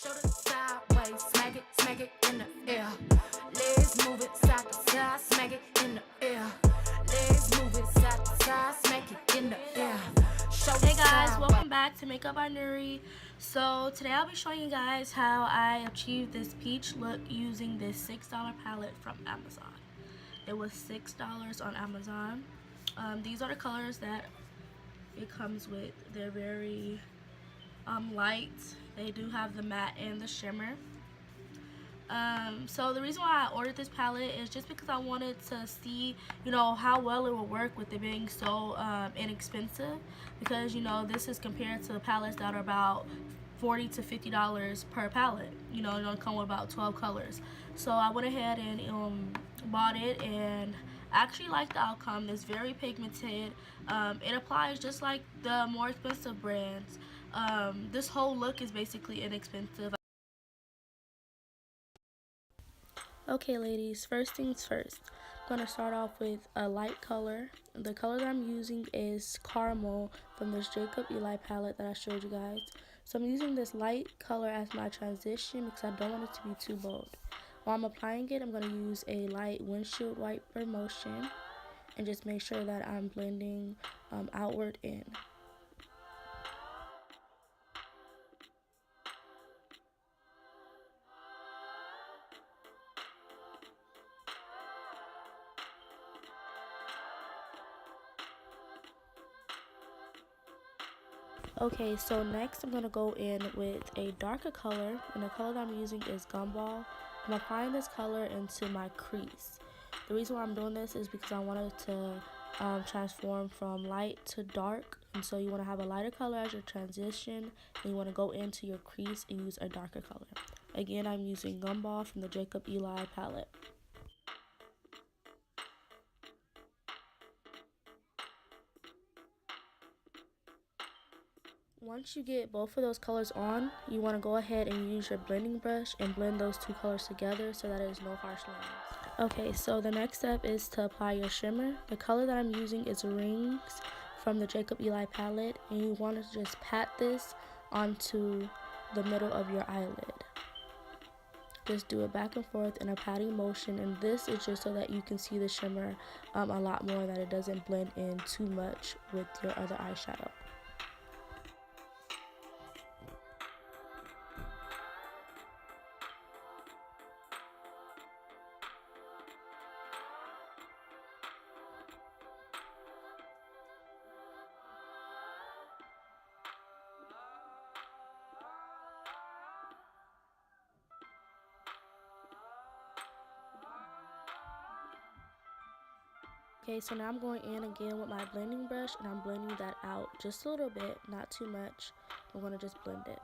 Shoulder sideways, smack it in the air. Legs move it side to side, smack it in the air. Legs move it side to side, smack it in the air. Hey guys, welcome back to Makeup by Nuri. So today I'll be showing you guys how I achieved this peach look using this $6 palette from Amazon. It was $6 on Amazon. These are the colors that it comes with. They're very light. They do have the matte and the shimmer. So the reason why I ordered this palette is just because I wanted to see, how well it will work with it being so inexpensive. Because, this is compared to palettes that are about $40 to $50 per palette. It'll come with about 12 colors. So I went ahead and bought it, and I actually like the outcome. It's very pigmented. It applies just like the more expensive brands. This whole look is basically inexpensive. Okay ladies, first things first, I'm going to start off with a light color. The color that I'm using is Caramel from this Jacob Eli palette that I showed you guys. So I'm using this light color as my transition because I don't want it to be too bold. While I'm applying it, I'm going to use a light windshield wiper motion and just make sure that I'm blending outward in. Okay, so next I'm going to go in with a darker color, and the color that I'm using is Gumball. I'm applying this color into my crease. The reason why I'm doing this is because I wanted to transform from light to dark, and so you want to have a lighter color as your transition, and you want to go into your crease and use a darker color. Again, I'm using Gumball from the Jacob Eli palette. Once you get both of those colors on, you want to go ahead and use your blending brush and blend those two colors together so that there's no harsh lines. Okay, so the next step is to apply your shimmer. The color that I'm using is Rings from the Jacob Eli palette, and you want to just pat this onto the middle of your eyelid. Just do it back and forth in a patting motion, and this is just so that you can see the shimmer a lot more, that it doesn't blend in too much with your other eyeshadow. Okay, so now I'm going in again with my blending brush, and I'm blending that out just a little bit, not too much. I'm going to just blend it.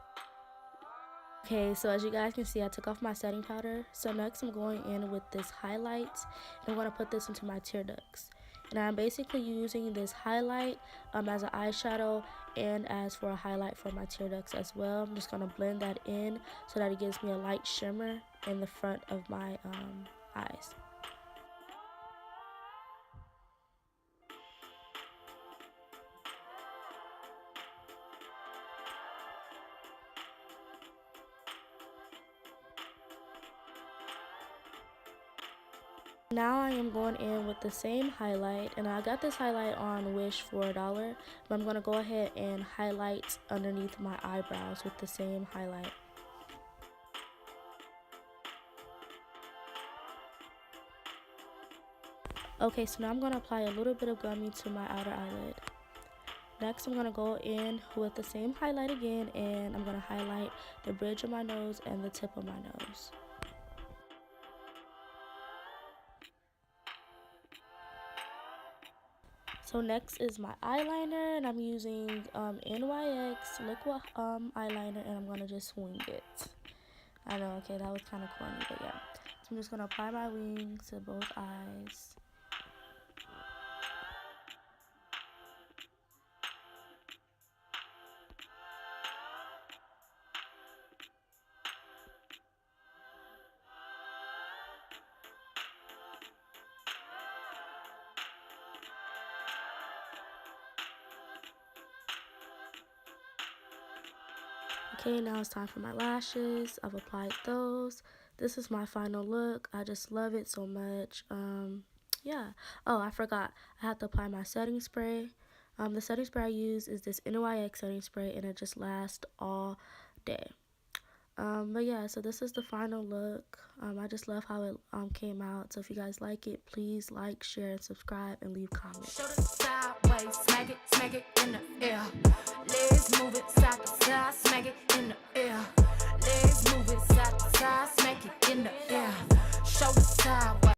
Okay, so as you guys can see, I took off my setting powder. So next I'm going in with this highlight, and I'm going to put this into my tear ducts. And I'm basically using this highlight as an eyeshadow and as for a highlight for my tear ducts as well. I'm just going to blend that in so that it gives me a light shimmer in the front of my eyes. Now I am going in with the same highlight, and I got this highlight on Wish for $1, but I'm going to go ahead and highlight underneath my eyebrows with the same highlight. Okay, so now I'm going to apply a little bit of gummy to my outer eyelid. Next, I'm going to go in with the same highlight again, and I'm going to highlight the bridge of my nose and the tip of my nose. So next is my eyeliner, and I'm using NYX liquid eyeliner, and I'm going to just wing it. I know, okay, that was kind of corny, but yeah. So I'm just going to apply my wing to both eyes. Okay, now it's time for my lashes. I've applied those. This is my final look. I just love it so much. Yeah. Oh, I forgot. I have to apply my setting spray. The setting spray I use is this NYX setting spray, and it just lasts all day. But yeah, so this is the final look. I just love how it came out. So if you guys like it, please like, share, and subscribe, and leave comments. Show the sideways, smack it in the